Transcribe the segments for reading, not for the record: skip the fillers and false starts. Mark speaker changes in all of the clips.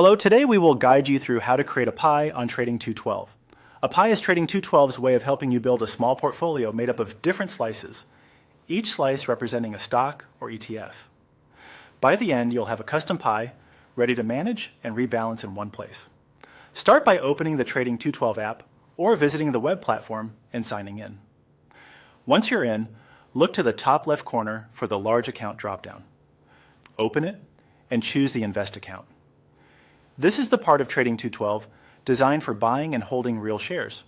Speaker 1: Hello, today we will guide you through how to create a pie on Trading 212. A pie is Trading 212's way of helping you build a small portfolio made up of different slices, each slice representing a stock or ETF. By the end, you'll have a custom pie ready to manage and rebalance in one place. Start by opening the Trading 212 app or visiting the web platform and signing in. Once you're in, look to the top left corner for the Large Account dropdown. Open it and choose the Invest account. This is the part of Trading 212 designed for buying and holding real shares,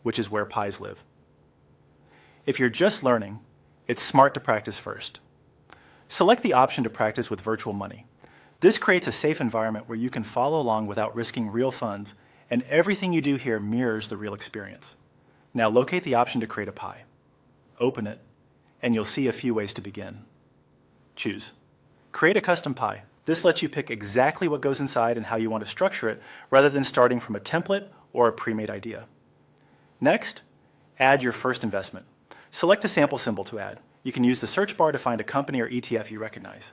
Speaker 1: which is where pies live. If you're just learning, it's smart to practice first. Select the option to practice with virtual money. This creates a safe environment where you can follow along without risking real funds, and everything you do here mirrors the real experience. Now locate the option to create a pie. Open it, and you'll see a few ways to begin. Choose. Create a custom pie. This lets you pick exactly what goes inside and how you want to structure it, rather than starting from a template or a pre-made idea. Next, add your first investment. Select a sample symbol to add. You can use the search bar to find a company or ETF you recognize.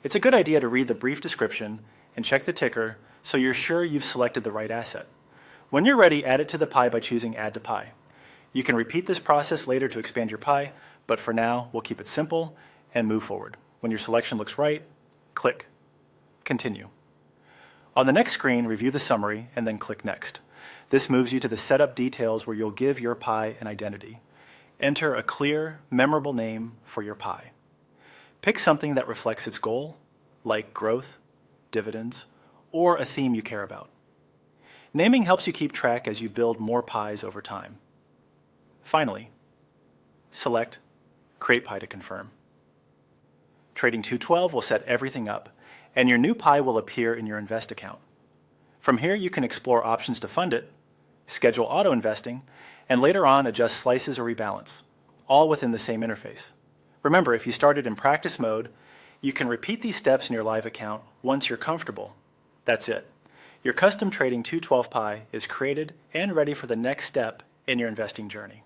Speaker 1: It's a good idea to read the brief description and check the ticker so you're sure you've selected the right asset. When you're ready, add it to the pie by choosing Add to Pie. You can repeat this process later to expand your pie, but for now, we'll keep it simple and move forward. When your selection looks right, click Continue. On the next screen, review the summary and then click Next. This moves you to the setup details where you'll give your pie an identity. Enter a clear, memorable name for your pie. Pick something that reflects its goal, like growth, dividends, or a theme you care about. Naming helps you keep track as you build more pies over time. Finally, select Create Pie to confirm. Trading 212 will set everything up, and your new pie will appear in your Invest account. From here, you can explore options to fund it, schedule auto-investing, and later on adjust slices or rebalance, all within the same interface. Remember, if you started in practice mode, you can repeat these steps in your live account once you're comfortable. That's it. Your custom Trading 212 pie is created and ready for the next step in your investing journey.